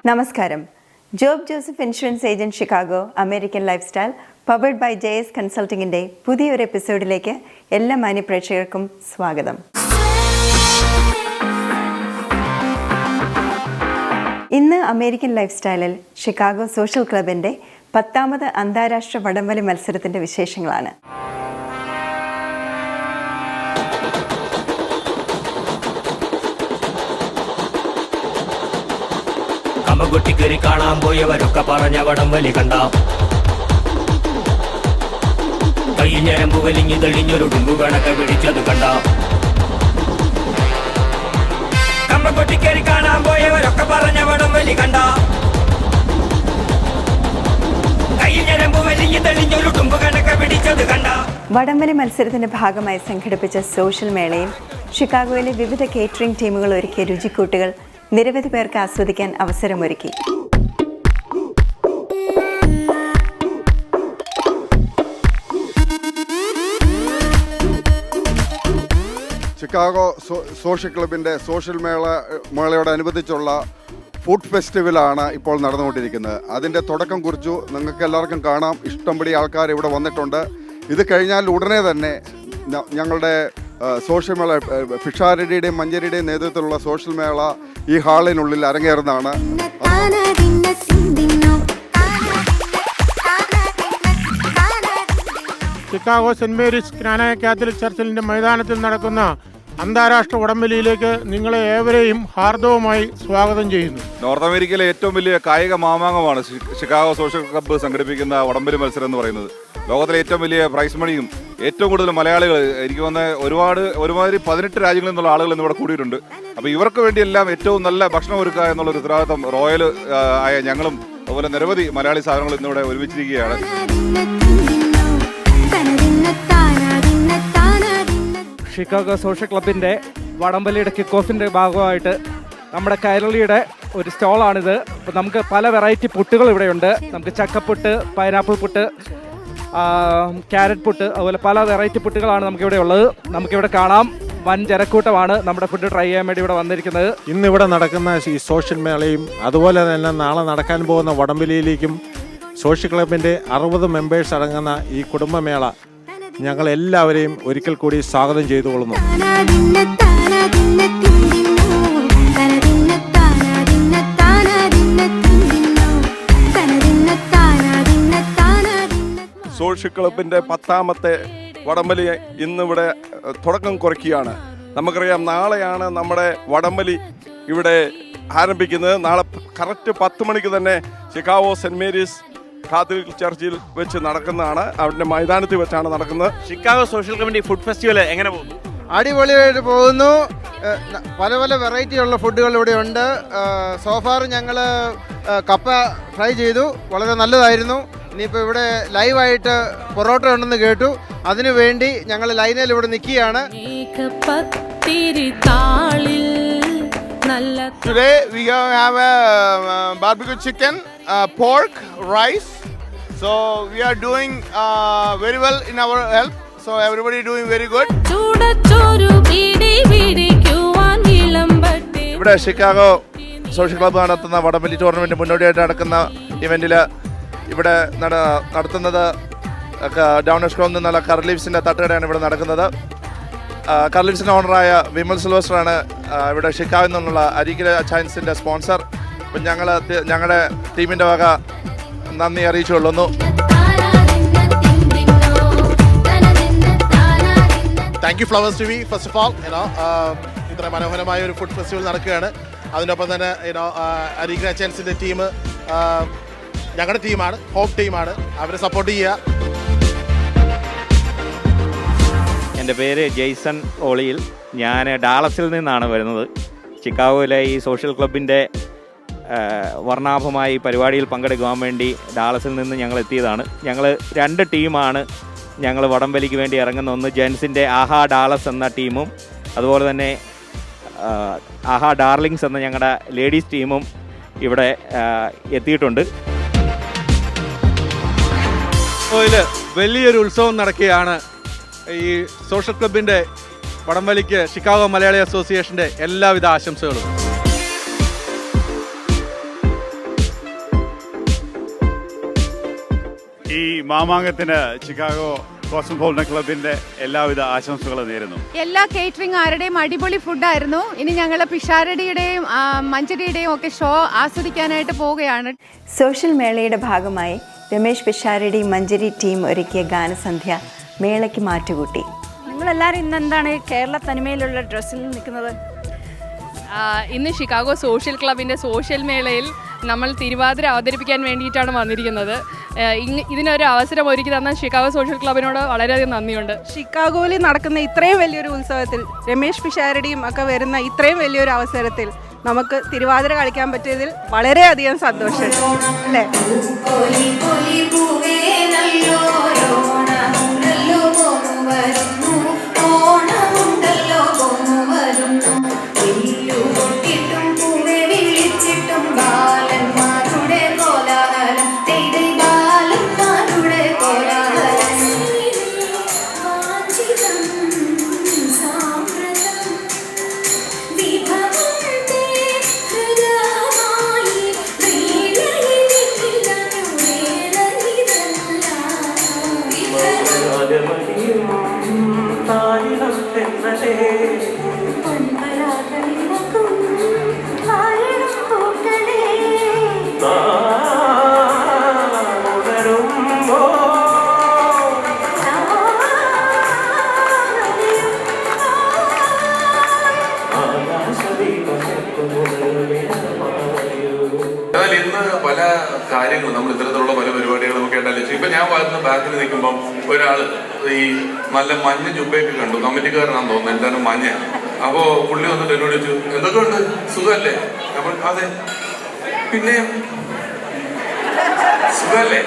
നമസ്കാരം. Job Joseph insurance agent Chicago American lifestyle powered by JS കൺസൾട്ടിങ്ങിൻ്റെ പുതിയൊരു എപ്പിസോഡിലേക്ക് എല്ലാ മാന്യപ്രേക്ഷകർക്കും സ്വാഗതം. ഇന്ന് അമേരിക്കൻ ലൈഫ് സ്റ്റൈലിൽ ഷിക്കാഗോ സോഷ്യൽ ക്ലബിൻ്റെ 10ാമത് അന്താരാഷ്ട്ര വടംവലി മത്സരത്തിൻ്റെ വിശേഷങ്ങളാണ്. കൊട്ടിക്കേറി കാണാൻ പോയവരൊക്കെ പറഞ്ഞ വടംവലി കണ്ട കൈഞ്ഞരമ്പ് വലിഞ്ഞു തെളിഞ്ഞൊരു ഡുമ്പു കണക്കെ പിടിച്ചത് കണ്ട കൊട്ടിക്കേറി കാണാൻ പോയവരൊക്കെ പറഞ്ഞ വടംവലി കണ്ട കൈഞ്ഞരമ്പ് വലിഞ്ഞു തെളിഞ്ഞൊരു ഡുമ്പു കണക്കെ പിടിച്ചത് കണ്ട. വടംവലി മത്സരത്തിന്റെ ഭാഗമായി സംഘടിപ്പിച്ച സോഷ്യൽ മേളയിൽ ഷിക്കാഗോയിലെ വിവിധ കേറ്ററിംഗ് ടീമുകൾ ഒരുക്കിയ രുചിക്കൂട്ടുകൾ നിരവധി പേർക്ക് ആസ്വദിക്കാൻ അവസരമൊരുക്കി. ഷിക്കാഗോ സോഷ്യൽ ക്ലബിൻ്റെ സോഷ്യൽ മേളയോടനുബന്ധിച്ചുള്ള ഫുഡ് ഫെസ്റ്റിവലാണ് ഇപ്പോൾ നടന്നുകൊണ്ടിരിക്കുന്നത്. അതിൻ്റെ തുടക്കം കുറിച്ചു. നിങ്ങൾക്ക് എല്ലാവർക്കും കാണാം, ഇഷ്ടംപടി ആൾക്കാർ ഇവിടെ വന്നിട്ടുണ്ട്. ഇത് കഴിഞ്ഞാൽ ഉടനെ തന്നെ ഞങ്ങളുടെ സോഷ്യൽ മേള ഫിഷാരടിയുടെയും മഞ്ചേരിയുടെയും നേതൃത്വത്തിലുള്ള സോഷ്യൽ മേള ഈ ഹാളിനുള്ളിൽ അരങ്ങേറുന്നതാണ്. Chicago saint Mary's Knanaya Catholic ചർച്ചിലിന്റെ മൈതാനത്തിൽ നടക്കുന്ന അന്താരാഷ്ട്ര വടംവലിയിലേക്ക് നിങ്ങളെ ഏവരെയും ഹാർദവമായി സ്വാഗതം ചെയ്യുന്നു. നോർത്ത് അമേരിക്കയിലെ ഏറ്റവും വലിയ കായിക മാമാങ്കമാണ് ഷിക്കാഗോ സോഷ്യൽ ക്ലബ്ബ് സംഘടിപ്പിക്കുന്ന വടംവലി മത്സരം എന്ന് പറയുന്നത്. ലോകത്തിലെ ഏറ്റവും വലിയ പ്രൈസ് മണിയും ഏറ്റവും കൂടുതൽ മലയാളികൾ എനിക്ക് വന്ന ഒരുമാതിരി 18 രാജ്യങ്ങളിൽ നിന്നുള്ള ആളുകൾ ഇന്നിവിടെ കൂടിയിട്ടുണ്ട്. അപ്പോൾ ഇവർക്ക് വേണ്ടിയെല്ലാം ഏറ്റവും നല്ല ഭക്ഷണം ഒരുക്കുക എന്നുള്ളൊരു ഉത്തരവാദിത്തം റോയൽ ആയ ഞങ്ങളും അതുപോലെ നിരവധി മലയാളി സാധനങ്ങൾ ഇന്നിവിടെ ഒരുമിച്ചിരിക്കുകയാണ്. ഷിക്കാഗോ സോഷ്യൽ ക്ലബിൻ്റെ വടംവലിയുടെ കിക്ക് ഓഫിൻ്റെ ഭാഗമായിട്ട് നമ്മുടെ കൈരളിയുടെ ഒരു സ്റ്റോളാണിത്. അപ്പോൾ നമുക്ക് പല വെറൈറ്റി പുട്ടുകൾ ഇവിടെയുണ്ട്. നമുക്ക് ചക്കപ്പുട്ട്, പൈനാപ്പിൾ പുട്ട്, ക്യാരറ്റ് പുട്ട്, അതുപോലെ പല വെറൈറ്റി പുട്ടുകളാണ് നമുക്കിവിടെ ഉള്ളത്. നമുക്കിവിടെ കാണാം, വൻ ജനക്കൂട്ടമാണ് നമ്മുടെ ഫുഡ് ട്രൈ ചെയ്യാൻ വേണ്ടി ഇവിടെ വന്നിരിക്കുന്നത്. ഇന്നിവിടെ നടക്കുന്ന ഈ സോഷ്യൽ മേളയും അതുപോലെ തന്നെ നാളെ നടക്കാൻ പോകുന്ന വടംവലിയിലേക്കും സോഷ്യൽ ക്ലബിൻ്റെ 60 മെമ്പേഴ്സ് അടങ്ങുന്ന ഈ കുടുംബമേള ഞങ്ങൾ എല്ലാവരെയും ഒരിക്കൽ കൂടി സ്വാഗതം ചെയ്തുകൊള്ളുന്നു. സോഷ്യൽ ക്ലബിൻ്റെ 10ാമത്തെ വടംവലി ഇന്നിവിടെ തുടക്കം കുറിക്കുകയാണ്. നമുക്കറിയാം, നാളെയാണ് നമ്മുടെ വടംവലി ഇവിടെ ആരംഭിക്കുന്നത്. നാളെ കറക്റ്റ് 10 മണിക്ക് തന്നെ ഷിക്കാഗോ സെന്റ് മേരീസ് കാത്തലിക് ചർച്ചിൽ വെച്ച് നടക്കുന്നതാണ്. അവിടെ മൈതാനത്തിൽ വെച്ചാണ് നടക്കുന്നത്. Chicago social committee food festival എങ്ങനെ പോകുന്നു? അടിപൊളിയായിട്ട് പോകുന്നു. പല പല വെറൈറ്റി ഉള്ള ഫുഡുകൾ ഇവിടെ ഉണ്ട്. സോഫാർ ഞങ്ങൾ കപ്പ ട്രൈ ചെയ്തു, വളരെ നല്ലതായിരുന്നു. ഇനിയിപ്പോൾ ഇവിടെ ലൈവായിട്ട് പൊറോട്ട ഉണ്ടെന്ന് കേട്ടു, അതിനു വേണ്ടി ഞങ്ങൾ ലൈനിൽ ഇവിടെ നിൽക്കുകയാണ്. Today we have a barbecue chicken, pork, rice. So we are doing very well in our health. So everybody doing very good. ഇവിടെ ഷിക്കാഗോ സോഷ്യൽ ക്ലബ്ബ് നടത്തുന്ന വടംവലി ടൂർണമെന്റ് മുന്നോടിയായിട്ട് നടക്കുന്ന ഇവന്റിൽ ഇവിടെ നടത്തുന്നത് ഡൗൺസ്കോമിൽ നിന്നുള്ള കർലീവ്സിന്റെ തട്ടുകടയാണ് ഇവിടെ നടക്കുന്നത്. കർലീവ്സിന്റെ ഓണറായ വിമൽ സിൽവസ്റ്ററാണ് ഇവിടെ ഷിക്കാഗോയിൽ നിന്നുള്ള അരികില ചാൻസിന്റെ സ്പോൺസർ. അപ്പം ഞങ്ങളുടെ ടീമിന്റെ വക നന്ദി അറിയിച്ചുകൊള്ളുന്നു. Thank you Flowers TV first of all. ഇത്ര മനോഹരമായ ഒരു ഫുഡ് ഫെസ്റ്റിവൽ നടക്കുകയാണ്. അതിനൊപ്പം തന്നെ അരികില ചാൻസിന്റെ ടീം ഞങ്ങളുടെ ടീമാണ്, ഹോം ടീമാണ്. അവരെ സപ്പോർട്ട് ചെയ്യുക. എൻ്റെ പേര് ജെയ്സൺ ഓളിയിൽ. ഞാൻ ഡാളസിൽ നിന്നാണ് വരുന്നത്. ഷിക്കാഗോയിലെ ഈ സോഷ്യൽ ക്ലബിൻ്റെ വർണ്ണാഭമായി പരിപാടിയിൽ പങ്കെടുക്കുവാൻ വേണ്ടി ഡാളസിൽ നിന്ന് ഞങ്ങൾ എത്തിയതാണ്. ഞങ്ങൾ 2 ടീമാണ് ഞങ്ങൾ വടംവലിക്ക് വേണ്ടി ഇറങ്ങുന്ന. ഒന്ന് ജെൻസിൻ്റെ ആഹാ ഡാളസ് എന്ന ടീമും അതുപോലെ തന്നെ ആഹാ ഡാർലിങ്സ് എന്ന ഞങ്ങളുടെ ലേഡീസ് ടീമും ഇവിടെ എത്തിയിട്ടുണ്ട്. വലിയൊരു ഉത്സവം നടക്കുകയാണ്. ഈ സോഷ്യൽ ക്ലബിൻ്റെ വടംവലിക്ക് ഷിക്കാഗോ മലയാളി അസോസിയേഷൻ്റെ എല്ലാവിധ ആശംസകളും. ഈ മാമാങ്കത്തിന് ചിക്കാഗോ കോസ്മോപോളിറ്റൻ ക്ലബിന്റെ എല്ലാവിധ ആശംസകളും നേരുന്നു. എല്ലാ കേറ്ററിംഗ് ആരുടെയും അടിപൊളി ഫുഡായിരുന്നു. ഇനി ഞങ്ങൾ പിഷാരടിയുടെയും മഞ്ചരിയുടെയും ഒക്കെ ഷോ ആസ്വദിക്കാനായിട്ട് പോവുകയാണ്. സോഷ്യൽ മേളയുടെ ഭാഗമായി രമേശ് പിഷാരടി മഞ്ചരി ടീം ഒരുക്കിയ ഗാനസന്ധ്യ മേളയ്ക്ക് മാറ്റുകൂട്ടി. നിങ്ങളെല്ലാവരും ഇന്ന് എന്താണ് കേരള തനിമയിലുള്ള ഡ്രസ്സിൽ നിൽക്കുന്നത്? ഇന്ന് ഷിക്കാഗോ സോഷ്യൽ ക്ലബിൻ്റെ സോഷ്യൽ മേളയിൽ നമ്മൾ തിരുവാതിര അവതരിപ്പിക്കാൻ വേണ്ടിയിട്ടാണ് വന്നിരിക്കുന്നത്. ഇതിനൊരു അവസരം ഒരുക്കി തന്ന ഷിക്കാഗോ സോഷ്യൽ ക്ലബിനോട് വളരെയധികം നന്ദിയുണ്ട്. ഷിക്കാഗോയിൽ നടക്കുന്ന ഇത്രയും വലിയൊരു ഉത്സവത്തിൽ രമേശ് പിഷാരടിയും ഒക്കെ വരുന്ന ഇത്രയും വലിയൊരു അവസരത്തിൽ നമുക്ക് തിരുവാതിര കളിക്കാൻ പറ്റിയതിൽ വളരെയധികം സന്തോഷം അല്ലേ? എന്നാൽ ഇന്ന് പല കാര്യങ്ങളും നമ്മൾ ഇത്തരത്തിലുള്ള പല പരിപാടികളും ഒക്കെ ഉണ്ടാലും ഇപ്പൊ ഞാൻ വരുന്ന ബാക്കിൽ നിൽക്കുമ്പം ഒരാൾ ഈ നല്ല മഞ്ഞ ജുബയൊക്കെ കണ്ടു, കമ്മിറ്റിക്കാരനാണെന്ന് തോന്നുന്നു, എന്താണ് മഞ്ഞ. അപ്പോ പുള്ളി വന്നിട്ട് എന്നോട് ചോദിച്ചു, എന്തൊക്കെ ഉണ്ട്, സുഖല്ലേ? അപ്പോൾ അതെ, പിന്നെ സുഖല്ലേ?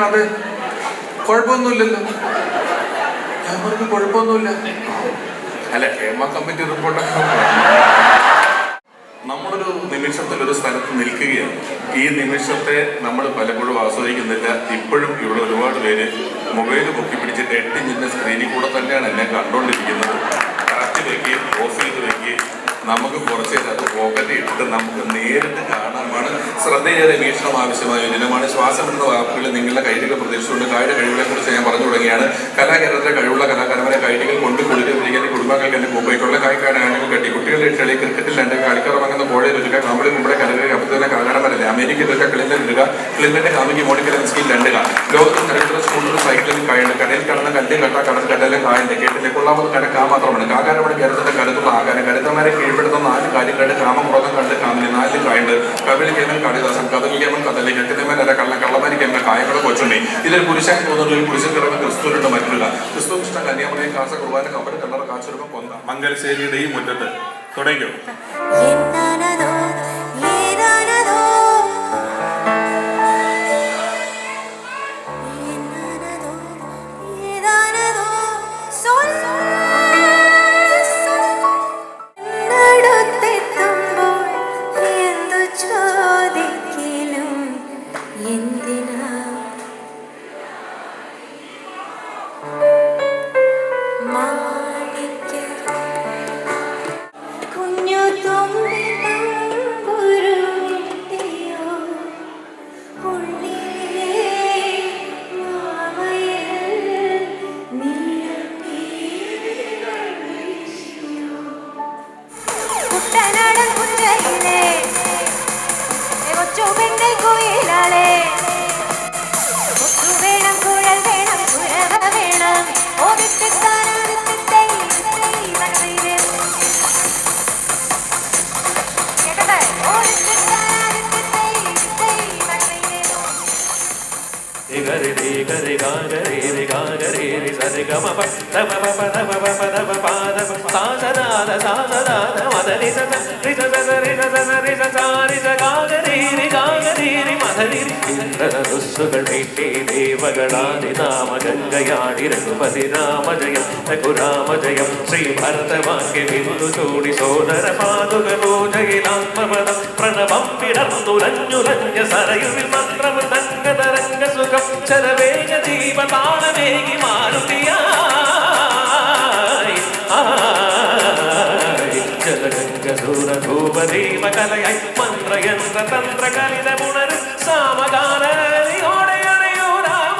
അതെ, കുഴപ്പമൊന്നുമില്ലല്ലോ. ഞാൻ പറഞ്ഞു കുഴപ്പമൊന്നുമില്ല. അല്ല, ഹേമ കമ്മിറ്റി റിപ്പോർട്ടൊക്കെ നമ്മളൊരു നിമിഷത്തിൽ ഒരു സ്ഥലത്ത് നിൽക്കുകയാണ്. ഈ നിമിഷത്തെ നമ്മൾ പലപ്പോഴും ആസ്വദിക്കുന്നില്ല. ഇപ്പോഴും ഇവിടെ ഒരുപാട് പേര് മൊബൈൽ പൊക്കി പിടിച്ചിട്ട് 8 ഇഞ്ചിന്റെ സ്ക്രീനിൽ കൂടെ തന്നെയാണ് എന്നെ കണ്ടുകൊണ്ടിരിക്കുന്നത്. കറക്റ്റ് വെക്കുകയും ഓഫ് ചെയ്ത് വെക്കുകയും നമുക്ക് കുറച്ച് നേരം അത് പോക്കറ്റ് ഇട്ട് നമുക്ക് നേരിട്ട് കാണാനാണ് ശ്രദ്ധയേറെ വീക്ഷണം ആവശ്യമായ ഒരു ദിനമാണ്. ശ്വാസം എന്ന വാക്കുകൾ നിങ്ങളുടെ കൈകൾ പ്രതീക്ഷിച്ചുകൊണ്ട് കായുടെ കഴിവുകളെ കുറിച്ച് ഞാൻ പറഞ്ഞു തുടങ്ങിയാണ്. കലാകാരന്റെ കഴിവുള്ള കലാകാരന്മാരെ കൈകൾ കൊണ്ട് കൊടുക്കുക, കുടുംബങ്ങൾക്ക് എന്റെ പൂപ്പൈക്കുള്ള കായ്ക്കാണെങ്കിൽ കെട്ടി കുട്ടികളുടെ കളി ക്രിക്കറ്റിൽ രണ്ട് കളിക്കറങ്ങുന്ന കോഴയിൽ ഒരുക്കുക, കാമ്പളി കുമ്പളെ കലകൾ അപ്പത്തന്നെ കലാകാരന്മാരല്ലേ. അമേരിക്കയിലൊക്കെ ക്ലിന്റൺ ഇടുക, ക്ലിന്റന്റെ കാമിക്ക് മോണിക്കൽ സ്കീൽ രണ്ടുക. ലോകത്തിൽ നിരന്തര സ്കൂളിൽ സൈക്കിളിൽ കായുണ്ട്, കടയിൽ കടന്ന കല്ലും കട്ട കടൽ കടലും കായന്റെ കേട്ടിലെ കൊള്ളാമത് കടക്കാ മാത്രമാണ്. കാകാരമാണ് കേരളത്തിന്റെ കരുത്തുള്ള ആകാരം. കരുത്തന്മാരെ കീഴ്പ്പെടുത്തുന്ന 4 കാര്യങ്ങളുടെ കാമം പുറത്തും കണ്ട് കാമിന് 4 കായുണ്ട്. കവിളി കേമൻ കാളിദാസൻ, കഥലി കേമൻ കഥലി, കെട്ടിനമൻ അല്ല കള്ള കള്ളമാരി കേമൻ കായങ്ങളുടെ കൊച്ചുണ്ണി. ഇതിൽ പുരുഷൻ തോന്നുന്ന ഒരു പുരുഷൻ കിടന്ന ക്രിസ്തുവിന്റെ മറ്റുള്ള ക്രിസ്തു കൃഷ്ണ കന്യാമണയും കാസ കുർബാന കബർ കല്ലറ കാച്ചെടുപ്പം കൊന്ന മംഗലശ്ശേരിയുടെ ഈ മുറ്റത്ത് തുടങ്ങിയോ. ദേവകളാദിനാമഗംഗയാടി രഘുപതി രാമജയം രഘുരാമജയം ശ്രീ ഭരതവാക്യ ബിന്ദു ചൂടി സോദര പാതുക പൂജയിലാത്മപദം പ്രണവം വിടർന്നുലഞ്ഞുലഞ്ഞ സരയുവിൽ മന്ത്രമൃതംഗതരംഗ സുഖം ചരവേഗ ദീപതാളമേകി മാരുതിയായി ജലഗംഗൂരധൂപദീപകലയായി മന്ത്രയന്ത്ര തന്ത്രകലിതമുണരും സാമഗാനയോടെയണയോ രാമ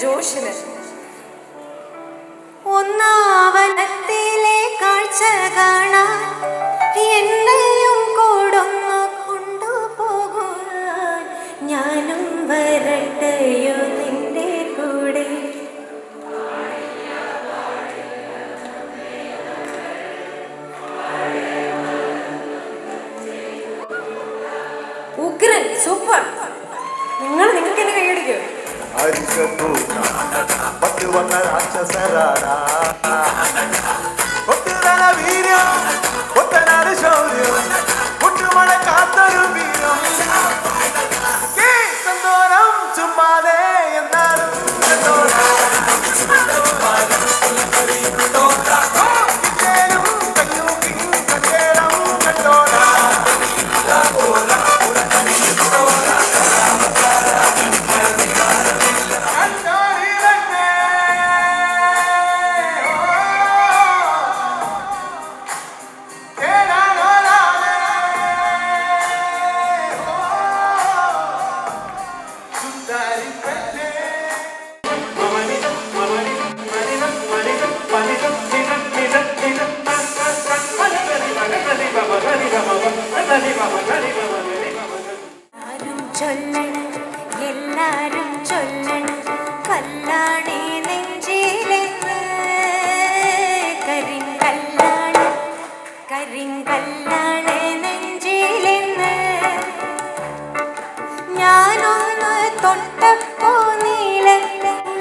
ജോഷിന്. ഒന്നാവനത്തിലെ കാഴ്ച കാണാൻ എന്നെയും കൂടൊന്നു കൊണ്ടുപോകുവാൻ ഞാനും വരട്ടെയോ നിന്റെ കൂടെ. ഉഗ്രൻ, സൂപ്പർ. നിങ്ങൾക്ക് എന്നെ കൈയടിക്കോ? എല്ലാരും ചൊല്ലണം കല്ലാണി നെഞ്ചിലെന്ന്. കരിങ്കല്ലാണ് നെഞ്ചിലെന്ന്. ഞാനൊന്ന് തൊട്ടപ്പോ നീളെ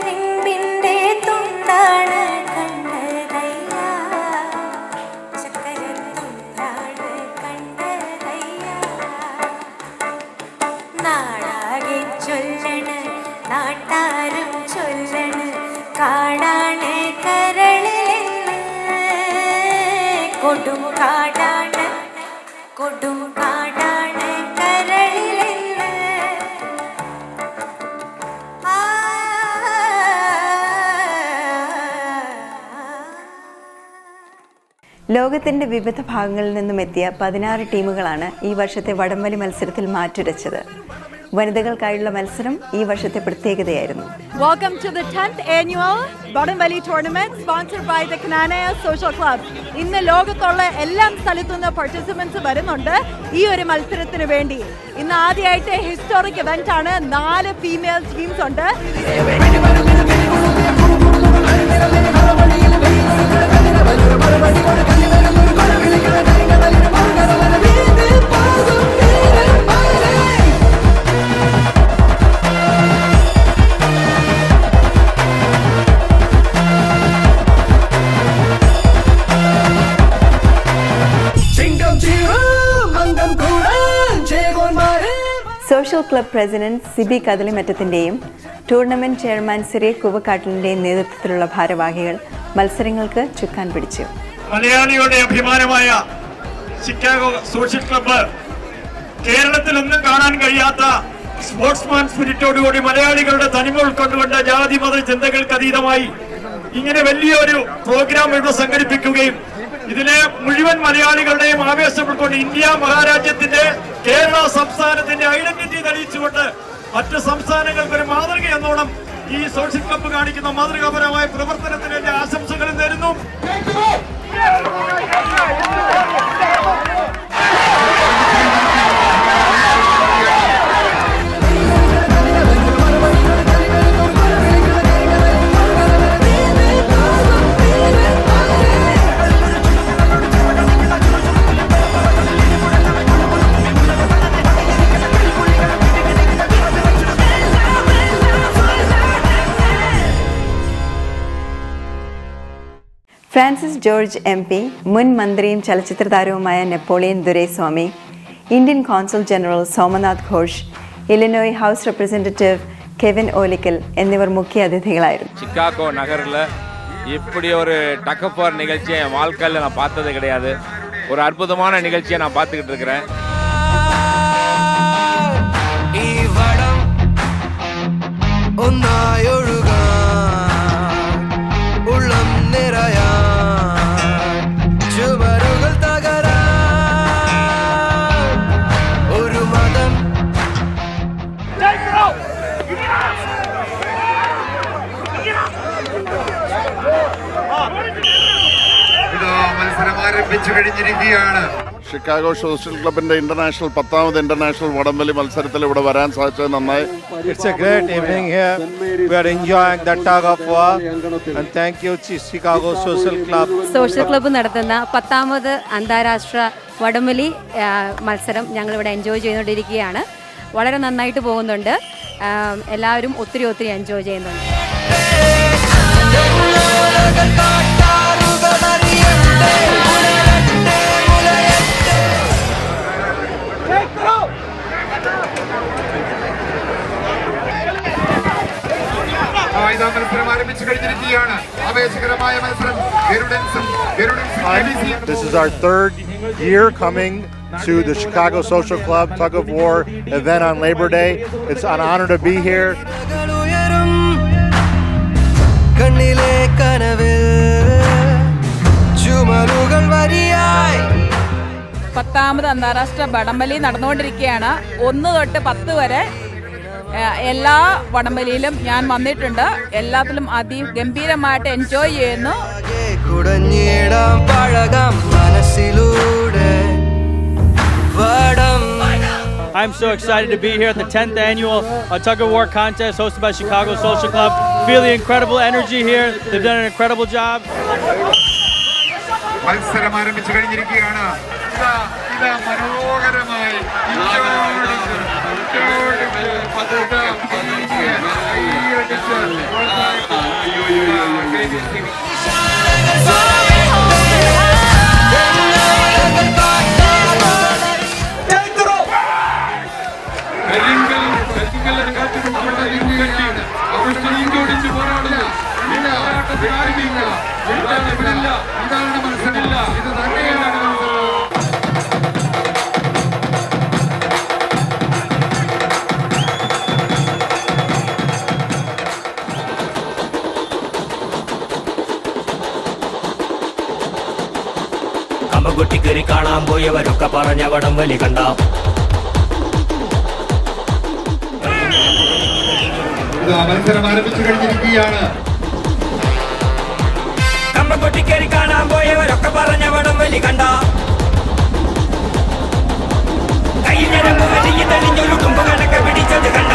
നിമ്പിന്റെ തുണ്ടാണ് കണ്ടതയ്യ. ചക്കര തുണ്ടാണ് കണ്ടതയ്യ. നാടാകെ ചൊല്ലണ് നാട്ടാരും ചൊല്ലണ് കാടാണ് കരളിലെന്ന്. കൊടും കാടാണ് കരളിലെന്ന്. ലോകത്തിൻ്റെ വിവിധ ഭാഗങ്ങളിൽ നിന്നും എത്തിയ 16 ടീമുകളാണ് ഈ വർഷത്തെ വടംവലി മത്സരത്തിൽ മാറ്റുരച്ചത്. വനിതകൾക്കായുള്ള മത്സരം ഈ വർഷത്തെ പ്രത്യേകതയായിരുന്നു. Welcome to the 10th annual Vadamvali tournament sponsored by the Kananaya Social Club. ഇന്ന് ലോകത്തുള്ള എല്ലാ സ്ഥലത്തുനിന്ന് പാർട്ടിസിപ്പൻസ് വരുന്നുണ്ട് ഈ ഒരു മത്സരത്തിന് വേണ്ടി. ഇന്ന് ആദ്യമായിട്ട് ഹിസ്റ്റോറിക് ഇവന്റ് ആണ്. 4 ഫീമെയിൽ ടീംസ് ഉണ്ട്. സോഷ്യൽ ക്ലബ് പ്രസിഡന്റ് സിബി കദളിമറ്റത്തിൻ്റെയും ടൂർണമെന്റ് ചെയർമാൻ സിറിയ കുവക്കാട്ടിലിൻ്റെയും നേതൃത്വത്തിലുള്ള ഭാരവാഹികൾ മത്സരങ്ങൾക്ക് ചുക്കാൻ പിടിച്ചു. മലയാളിയുടെ അഭിമാനമായ ചിക്കാഗോ സോഷ്യൽ ക്ലബ്ബ് കേരളത്തിലൊന്നും കാണാൻ കഴിയാത്ത സ്പോർട്സ്മാൻ സ്പിരിറ്റോടുകൂടി മലയാളികളുടെ തനിമ ഉൾക്കൊണ്ടുകൊണ്ട് ജാതി മത ചിന്തകൾക്ക് അതീതമായി ഇങ്ങനെ വലിയൊരു പ്രോഗ്രാം ഇവിടെ സംഘടിപ്പിക്കുകയും ഇതിലെ മുഴുവൻ മലയാളികളുടെയും ആവേശം ഉൾക്കൊണ്ട് ഇന്ത്യ മഹാരാജ്യത്തിന്റെ കേരള സംസ്ഥാനത്തിന്റെ ഐഡന്റിറ്റി തെളിയിച്ചുകൊണ്ട് മറ്റു സംസ്ഥാനങ്ങൾക്ക് ഒരു മാതൃക എന്നോണം ഈ സോഷ്യൽ ക്ലബ്ബ് കാണിക്കുന്ന മാതൃകാപരമായ പ്രവർത്തനത്തിന് എന്റെ ആശംസകൾ നേരുന്നു. ഫ്രാൻസിസ് ജോർജ് MP, മുൻ മന്ത്രിയും ചലച്ചിത്ര താരവുമായ Napoleon Duraisamy, Indian consul general Somnath Ghosh, Illinois house representative Kevin Olickal എന്നിവർ മുഖ്യ അതിഥികളായിരുന്നു. சிக்காகோ நகரில் இப்படி ஒரு டக்கஃபார் நிகழ்ச்சியை என் வாழ்க்கையில் நான் பார்த்தது கிடையாது. ஒரு அற்புதமான நிகழ்ச்சியை நான் பார்த்துக்கிட்டு இருக்கிறேன். കഴിഞ്ഞിരിക്കുകയാണ്. ഷിക്കാഗോ സോഷ്യൽ ക്ലബിന്റെ ഇന്റർനാഷണൽ 10ാമത് ഇന്റർനാഷണൽ വടംവലി മത്സരത്തിൽ ഇവിടെ വരാൻ സാധിച്ചത് നന്നായി. It's a great evening here. We are enjoying the tug of war and thank you Chicago Social Club. Social club നടത്തുന്ന 10ാമത് അന്താരാഷ്ട്ര വടംവലി മത്സരം ഞങ്ങളിവിടെ എൻജോയ് ചെയ്തുകൊണ്ടിരിക്കുകയാണ്. വളരെ നന്നായിട്ട് പോകുന്നുണ്ട്. എല്ലാവരും ഒത്തിരി എൻജോയ് ചെയ്യുന്നുണ്ട്. മത്സരം ആരംഭിച്ചു കഴിഞ്ഞിരിക്കുകയാണ്. ആവേശകരമായ മത്സരം. This is our third year coming to the Chicago Social Club Tug of War event on Labor Day. It's an honor to be here. പത്താമത് അന്താരാഷ്ട്ര വടംവലി നടന്നുകൊണ്ടിരിക്കുകയാണ്. 1 തൊട്ട് 10 വരെ എല്ലാ വടംവലിയിലും ഞാൻ വന്നിട്ടുണ്ട്. എല്ലാത്തിലും അതിഗംഭീരമായിട്ട് എൻജോയ് ചെയ്യുന്നു. I'm so excited to be here at the 10th annual Tug of War contest hosted by Chicago Social Club. Feel the incredible energy here. They've done an incredible job. മത്സരം ആരംഭിച്ചു കഴിഞ്ഞിരിക്കുകയാണ്. മനോഹരമായി കമ്പകുട്ടിക്കറി കാണാൻ പോയവരൊക്കെ പറഞ്ഞ വടംവലി കണ്ട മത്സരം ആരംഭിച്ചു കഴിഞ്ഞിരിക്കുകയാണ്. കമ്പകുട്ടിക്കറി കാണാൻ പോയവരൊക്കെ പറഞ്ഞ വടംവലി കണ്ട കയ്യിൽ ഞരമ്പ് വലിയ തെളിഞ്ഞൊരു തുമ്പ് കണക്കെ പിടിച്ചത് കണ്ട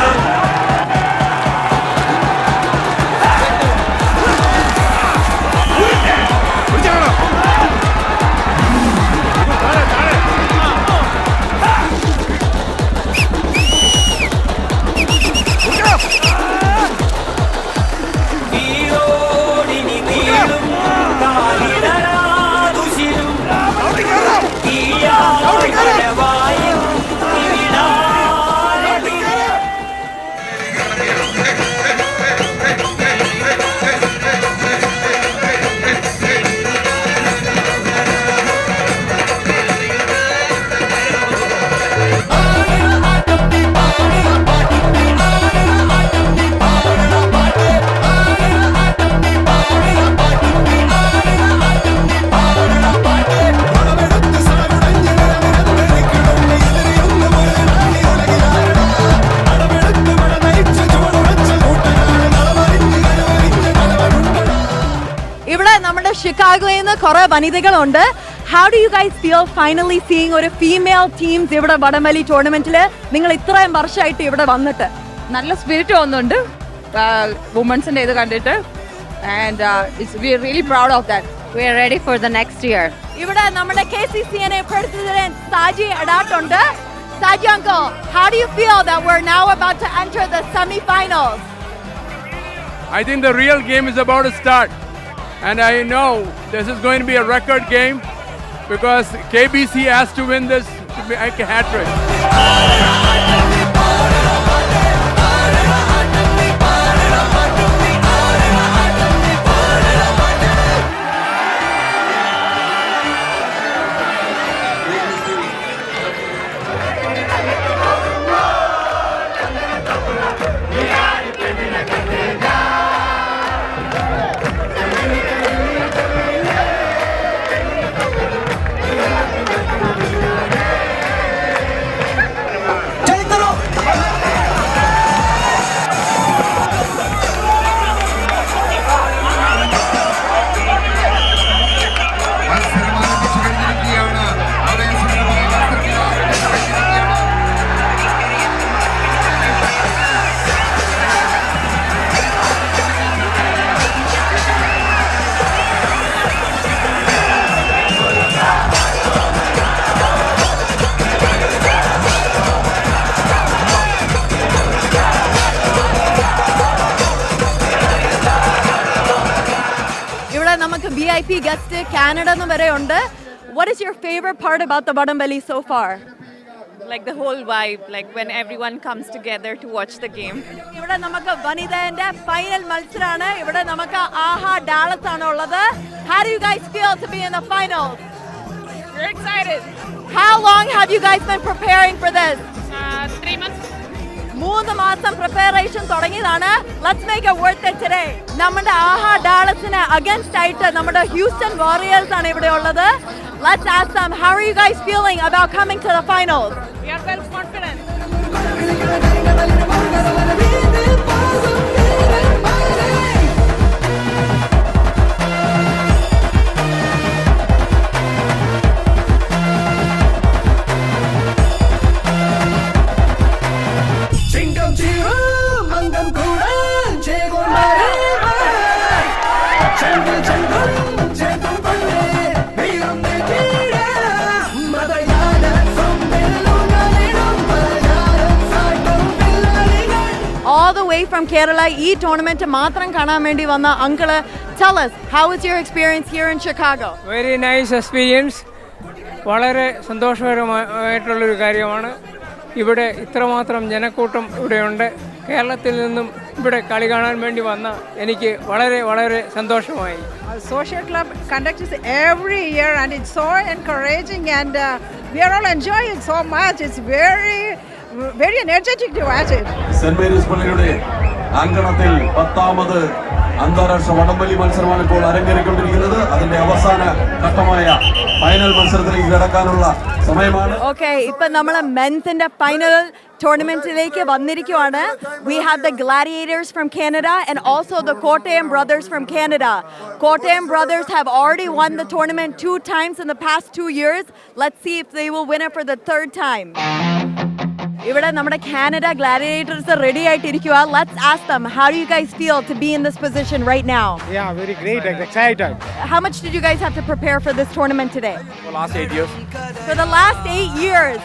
ഷിക്കാഗോയിൽ നിന്ന് കുറെ വനിതകളുണ്ട്. How do you guys feel finally seeing ഒരു ഫീമെയിൽ ടീംസ് ഇവിടെ വടംവലി ടൂർണമെന്റിൽ? നിങ്ങൾ ഇത്രയും വർഷമായിട്ട് ഇവിടെ വന്നിട്ട് നല്ല സ്പിരിറ്റ് തോന്നുന്നുണ്ട് വുമൻസിന്റെ ഇത് കണ്ടിട്ട്. And we are really proud of that. We are ready for the next year. ഇവിടെ നമ്മുടെ KCCNA president സാജി അഡാട്ട് ഉണ്ട്. Saji uncle, how do you feel that we're now about to enter the semi-finals? I think the real game is about to start. And I know this is going to be a record game because KBC has to win this to make a hat-trick. VIP guest Canada എന്ന് വരെ ഉണ്ട്. What is your favorite part about the Vadambali so far? Like the whole vibe, like when everyone comes together to watch the game. ഇവിടെ നമുക്ക് വനിതേന്റെ final മത്സരമാണ്. ഇവിടെ നമുക്ക് ആഹാ Dallas ആണ് ഉള്ളത്. How do you guys feel to be in the finals? We're excited. How long have you guys been preparing for this? 3 months. 3 മാസം preparation തുടങ്ങിയതാണ്. Let's make it worth it today. നമ്മുടെ ആഹാ ഡാളസിന് against ആയിട്ട് നമ്മുടെ Houston warriors ആണ് ഇവിടെ ഉള്ളത്. Let's ask them, how are you guys feeling about coming to the finals? We are well confident. All the way from Kerala, ഈ tournament മാത്രം കാണാൻ വേണ്ടി വന്ന uncle, tell us, how was your experience here in Chicago? Very nice experience. വളരെ സന്തോഷകരമായിട്ടുള്ളൊരു കാര്യമാണ്. ഇവിടെ ഇത്രമാത്രം ജനക്കൂട്ടം ഇവിടെയുണ്ട്. കേരളത്തിൽ നിന്നും ഇവിടെ കളി കാണാൻ വേണ്ടി വന്ന എനിക്ക് വളരെ വളരെ സന്തോഷമായി. Social Club conducts every year and it's so encouraging and we are all enjoying it so much. It's very energetic to watch it. Saint Mary's പള്ളിയുടെ അങ്കണത്തിൽ 10ാമത് അന്താരാഷ്ട്ര വടംവലി മത്സരമാണ് ഇപ്പോൾ അരങ്ങേറിക്കൊണ്ടിരിക്കുന്നത്. അതിന്റെ അവസാന ഘട്ടമായ ഫൈനൽ മത്സരത്തിലേക്ക് കടക്കാനുള്ള സമയമാണ്. Okay, ഇപ്പൊ നമ്മൾ മെൻസിന്റെ final ടൂർണമെന്റിലേക്ക് വന്നിരിക്കുവാണ്. We have the Gladiators from Canada and also the Kottayam Brothers from Canada. Kottayam Brothers have already won the tournament 2 times in the past 2 years. Let's see if they will win it for the 3rd time. ഇവിടെ നമ്മുടെ Canada gladiators ready ആയിട്ടിരിക്കുക. Let's ask them, how do you guys feel to be in this position right now? Yeah, very great, excited. How much did you guys have to prepare for this tournament today? For last 8 years. For the last 8 years.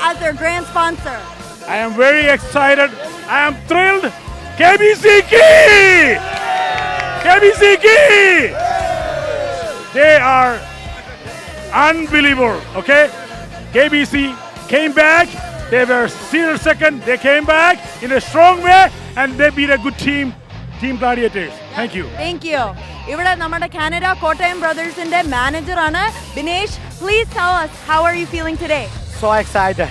As their grand sponsor, I am very excited. I am thrilled. KBC Key! KBC Key! They are unbelievable, okay? KBC came back. They were serious second. They came back in a strong way and they beat a good team, Team Gladiators. Thank you. Thank you. ഇവിടെ നമ്മുടെ Canada Kottayam ബ്രദേഴ്സിന്റെ manager ആണ് Binesh. Please tell us, how are you feeling today? So excited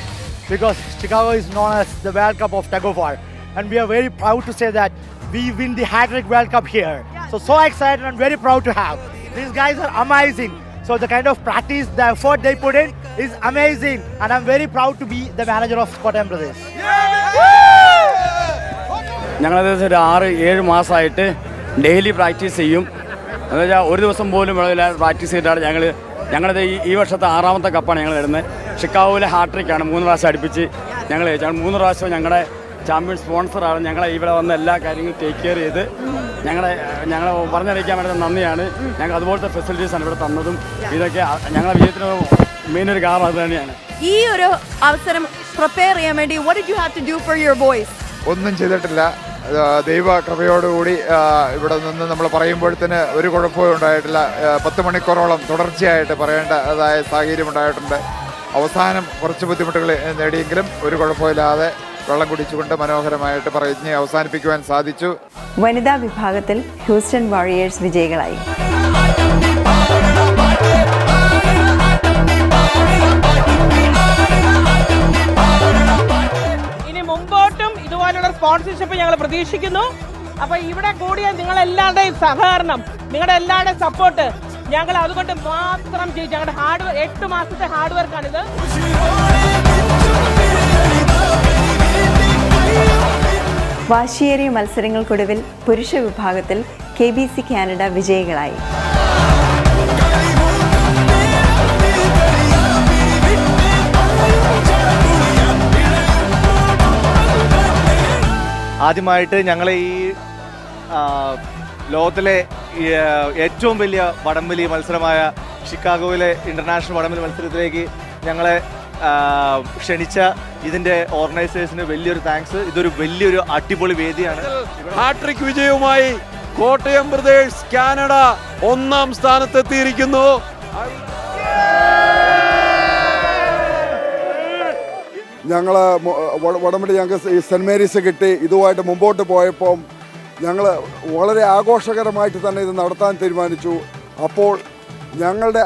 because Chicago is known as the World Cup of Tug of War and we are very proud to say that we win the Hat-Trick World Cup here. So excited and very proud to have. These guys are amazing. So the kind of practice, the effort they put in is amazing and I'm very proud to be the manager of Kottayam Brothers. ഞങ്ങളത് ഒരു 6-7 മാസമായിട്ട് daily practice ചെയ്യും. എന്നുവെച്ചാൽ ഒരു ദിവസം പോലും practice ചെയ്തിട്ടാണ് ഞങ്ങളത് ഈ വർഷത്തെ 6ാമത്തെ കപ്പാണ് ഞങ്ങൾ വരുന്നത്. ഷിക്കാഗോയിലെ ഹാട്രിക്കാണ് 3 പ്രാവശ്യം അടുപ്പിച്ച് ഞങ്ങൾ 3 പ്രാവശ്യം ഞങ്ങളുടെ ചാമ്പ്യൻ സ്പോൺസറാണ്. ഞങ്ങളെ ഇവിടെ വന്ന എല്ലാ കാര്യങ്ങളും ടേക്ക് കെയർ ചെയ്ത് ഞങ്ങളെ പറഞ്ഞറിയിക്കാൻ വേണ്ടി നന്ദിയാണ്. ഞങ്ങൾ അതുപോലത്തെ ഫെസിലിറ്റീസാണ് ഇവിടെ തന്നതും. ഇതൊക്കെ ഞങ്ങളുടെ വിജയത്തിന് മെയിൻ ഒരു കാരണം അത് തന്നെയാണ്. ഈ ഒരു അവസരം പ്രിപ്പയർ ചെയ്യാൻ വേണ്ടി what did you have to do for your boys? ഒന്നും ചെയ്തിട്ടില്ല. ദൈവ കൃപയോടുകൂടി ഇവിടെ നിന്ന് നമ്മൾ പറയുമ്പോഴത്തേന് ഒരു കുഴപ്പവും ഉണ്ടായിട്ടില്ല. 10 മണിക്കൂറോളം തുടർച്ചയായിട്ട് പറയേണ്ടതായ സാഹചര്യം ഉണ്ടായിട്ടുണ്ട്. അവസാനം കുറച്ച് ബുദ്ധിമുട്ടുകൾ നേടിയെങ്കിലും ഒരു കുഴപ്പമില്ലാതെ വെള്ളം കുടിച്ചുകൊണ്ട് മനോഹരമായിട്ട് പറഞ്ഞ് അവസാനിപ്പിക്കുവാൻ സാധിച്ചു. വനിതാ വിഭാഗത്തിൽ ഹ്യൂസ്റ്റൺ വാരിയേഴ്സ് വിജയികളായി. ഇനി മുമ്പോട്ടും ഇതുപോലുള്ള സ്പോൺസർഷിപ്പ് ഞങ്ങൾ പ്രതീക്ഷിക്കുന്നു. അപ്പോൾ ഇവിടെ കൂടിയ നിങ്ങളെല്ലാവരുടെയും സഹകരണം, നിങ്ങളുടെ എല്ലാവരുടെയും സപ്പോർട്ട് ഞങ്ങൾ അതുകൊണ്ട് മാത്രം ചെയ്തു. ഞങ്ങളുടെ 8 മാസത്തെ ഹാർഡ് വർക്കാണിത്. വാശിയേറിയ മത്സരങ്ങൾക്കൊടുവിൽ പുരുഷ വിഭാഗത്തിൽ KBC കാനഡ വിജയികളായി. ആദ്യമായിട്ട് ഞങ്ങളെ ഈ ലോകത്തിലെ ഏറ്റവും വലിയ വടംവലി മത്സരമായ ഷിക്കാഗോയിലെ ഇൻ്റർനാഷണൽ വടംവലി മത്സരത്തിലേക്ക് ഞങ്ങളെ ക്ഷണിച്ച ഇതിൻ്റെ ഓർഗനൈസേഴ്സിന് വലിയൊരു താങ്ക്സ്. ഇതൊരു വലിയൊരു അടിപൊളി വേദിയാണ്. ഹാട്രിക് വിജയവുമായി കോട്ടയം ബ്രദേഴ്സ് കാനഡ 1ാം സ്ഥാനത്തെത്തിയിരിക്കുന്നു. ഞങ്ങൾ വടംവലി ഞങ്ങൾക്ക് ഈ സെൻറ്റ് മേരീസ് കിട്ടി. ഇതുമായിട്ട് മുമ്പോട്ട് പോയപ്പം ഞങ്ങൾ വളരെ ആഘോഷകരമായിട്ട് തന്നെ ഇത് നടത്താൻ തീരുമാനിച്ചു. അപ്പോൾ ഞങ്ങളുടെ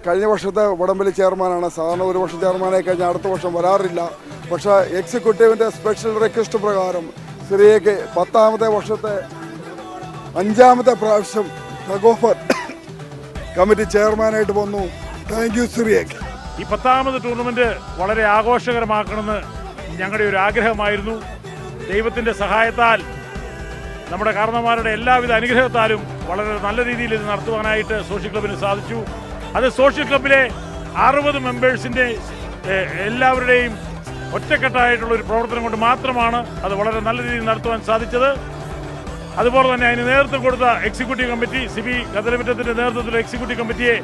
കഴിഞ്ഞ വർഷത്തെ വടംവലി ചെയർമാനാണ്. സാധാരണ ഒരു വർഷം ചെയർമാനായി കഴിഞ്ഞാൽ അടുത്ത വർഷം വരാറില്ല. പക്ഷേ എക്സിക്യൂട്ടീവിൻ്റെ സ്പെഷ്യൽ റിക്വസ്റ്റ് പ്രകാരം സിറിയയ്ക്ക് 10ാമത്തെ വർഷത്തെ 5ാമത്തെ പ്രാവശ്യം ടഗോഫർ കമ്മിറ്റി ചെയർമാനായിട്ട് വന്നു. Thank you Cyriac. ഈ 10ാമത് ടൂർണമെന്റ് വളരെ ആഘോഷകരമാക്കണമെന്ന് ഞങ്ങളുടെ ഒരു ആഗ്രഹമായിരുന്നു. ദൈവത്തിൻ്റെ സഹായത്താൽ നമ്മുടെ കാരണവന്മാരുടെ എല്ലാവിധ അനുഗ്രഹത്താലും വളരെ നല്ല രീതിയിൽ ഇത് നടത്തുവാനായിട്ട് സോഷ്യൽ ക്ലബിന് സാധിച്ചു. അത് സോഷ്യൽ ക്ലബിലെ 60 മെമ്പേഴ്സിൻ്റെ എല്ലാവരുടെയും ഒറ്റക്കെട്ടായിട്ടുള്ള ഒരു പ്രവർത്തനം കൊണ്ട് മാത്രമാണ് അത് വളരെ നല്ല രീതിയിൽ നടത്തുവാൻ സാധിച്ചത്. അതുപോലെ തന്നെ അതിന് നേതൃത്വം കൊടുത്ത എക്സിക്യൂട്ടീവ് കമ്മിറ്റി, സിബി കദലമിറ്റത്തിൻ്റെ നേതൃത്വത്തിലുള്ള എക്സിക്യൂട്ടീവ് കമ്മിറ്റിയെ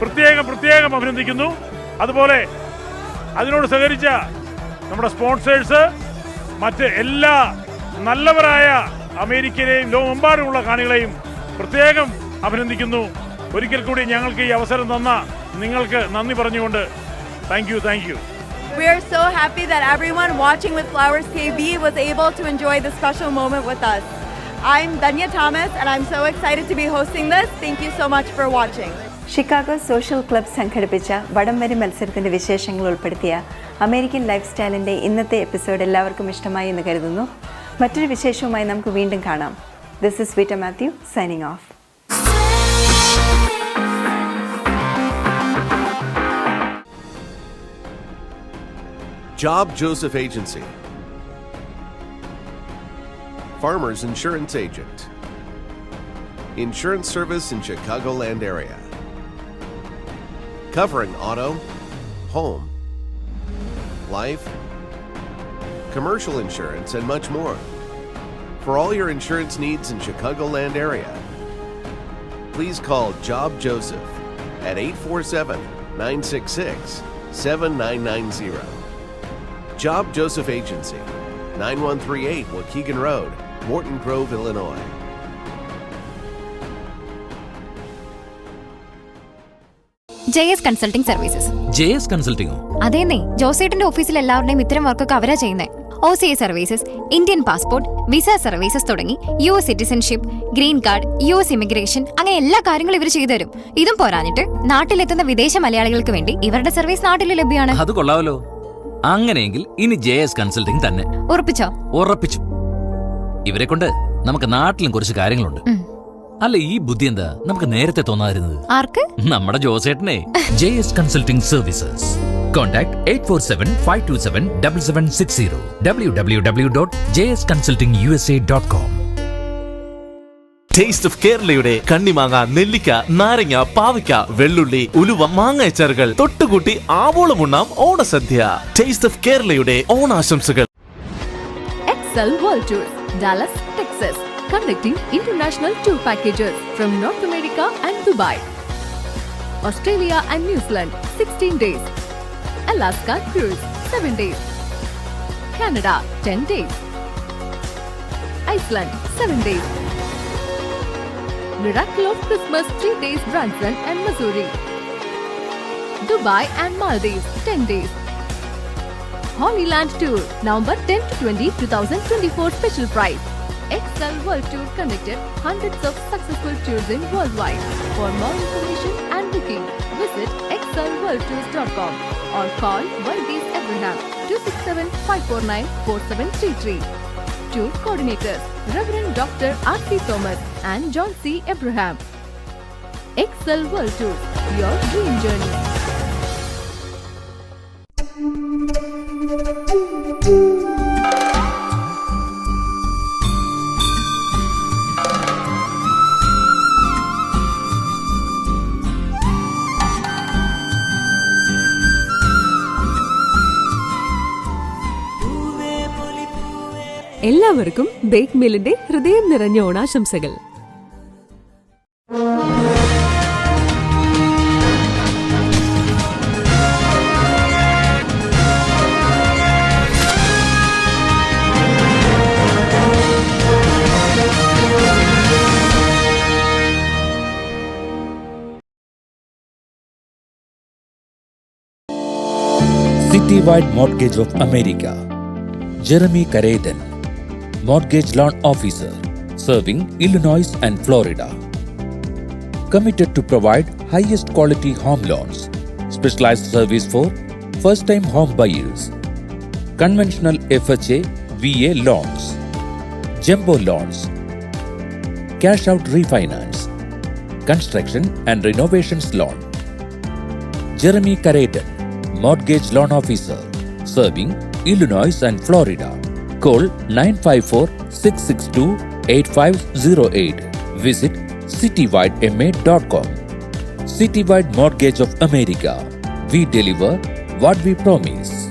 പ്രത്യേകം അഭിനന്ദിക്കുന്നു. അതുപോലെ അതിനോട് സഹകരിച്ച നമ്മുടെ സ്പോൺസേഴ്സ്, മറ്റ് എല്ലാ നല്ലവരായ അമേരിക്കയിലെയും ലോകമെമ്പാടുമുള്ള കാണികളെയും പ്രത്യേകം അഭിനന്ദിക്കുന്നു. ഒരിക്കൽ കൂടി ഞങ്ങൾക്ക് ഈ അവസരം തന്ന നിങ്ങൾക്ക് നന്ദി പറഞ്ഞുകൊണ്ട് thank you. We are so happy that everyone watching with Flowers KB was able to enjoy this special moment with us. I'm Danya Thomas and I'm so excited to be hosting this. Thank you so much for watching. Chicago social club സംഘടിപ്പിച്ച വടംവലി മത്സരത്തിൻ്റെ വിശേഷങ്ങൾ ഉൾപ്പെടുത്തിയ American life സ്റ്റൈലിൻ്റെ ഇന്നത്തെ episode എല്ലാവർക്കും ഇഷ്ടമായി എന്ന് കരുതുന്നു. മറ്റൊരു വിശേഷവുമായി നമുക്ക് വീണ്ടും കാണാം. This is Vita Mathew signing off. Job Joseph Agency, Farmers Insurance Agent, Insurance Service in Chicagoland area, covering auto, home, life, commercial insurance, and much more. For all your insurance needs in Chicagoland area, please call Job Joseph at 847-966-7990. Job Joseph Agency, 9138 Waukegan Road, Morton Grove, Illinois. JS Consulting Services. JS Consulting? അതേന്നേ, ജോസേട്ടന്റെ ഓഫീസിൽ എല്ലാവരുടെയും ഇത്തരം വർക്കൊക്കെ അവരാ ചെയ്യുന്നത്. OCA services, Indian passport, visa services തുടങ്ങി US citizenship, green card, US immigration, അങ്ങനെ എല്ലാ കാര്യങ്ങളും ഇവർ ചെയ്തു തരും. ഇതും പോരാഞ്ഞിട്ട് നാട്ടിലെത്തുന്ന വിദേശ മലയാളികൾക്ക് വേണ്ടി ഇവരുടെ സർവീസ് നാട്ടിൽ ലഭ്യമാണ്. അത് കൊള്ളാമല്ലോ. അങ്ങനെയെങ്കിൽ ഇനി JS കൺസൾട്ടിംഗ് തന്നെ. ഉറപ്പിച്ചോ? ഉറപ്പിച്ചു. ഇവരെ കൊണ്ട് നമുക്ക് നാട്ടിലും കുറച്ച് കാര്യങ്ങളുണ്ട്. അല്ല, ഈ ബുദ്ധി എന്താ നമുക്ക് നേരത്തെ തോന്നാതിരുന്നത്? ആർക്ക്? നമ്മുടെ ജോസേട്ടനെ. JS consulting services. Contact 847-527-7760. www.jsconsultingusa.com. Taste of കേരളയുടെ കണ്ണിമാങ്ങ, നെല്ലിക്ക, നാരങ്ങ, പാവയ്ക്ക, വെള്ളുള്ളി, ഉലുവ, മാങ്ങയച്ചാറുകൾ തൊട്ടുകൂട്ടി ആവോളം ഉണ്ണാം ഓണസദ്യ. ടേസ്റ്റ് ഓഫ് കേരളയുടെ ഓണാശംസകൾ. Excel World Tour, Dallas, Texas, conducting international tour packages from North America and Dubai, Australia and New Zealand 16 days, Alaska cruise 7 days, Canada 10 days, Iceland 7 days, Miracle of Christmas 3 days Branson and Missouri, Dubai and Maldives 10 days, Holy Land Tour November 10 to 20, 2024 special price. Excel World Tour conducted hundreds of successful tours in worldwide. For more information and booking, visit excelworldtours.com or call Varghese Abraham 267-549-4733. Tour Coordinators, Reverend Dr. R.C. Thomas and John C. Abraham. Excel World Tour, your dream journey. എല്ലാവർക്കും bake മില്ലിന്റെ ഹൃദയം നിറഞ്ഞ ഓണാശംസകൾ. Citywide Mortgage of America. Jeremy Carradine, Mortgage Loan Officer, serving Illinois and Florida. Committed to provide highest quality home loans, specialized service for first-time home buyers, conventional FHA, VA loans, jumbo loans, cash out refinance, construction and renovations loan. Jeremy Carradine, Mortgage Loan Officer, serving Illinois and Florida. Call 954-662-8508. Visit citywidema.com. Citywide Mortgage of America. We deliver what we promise.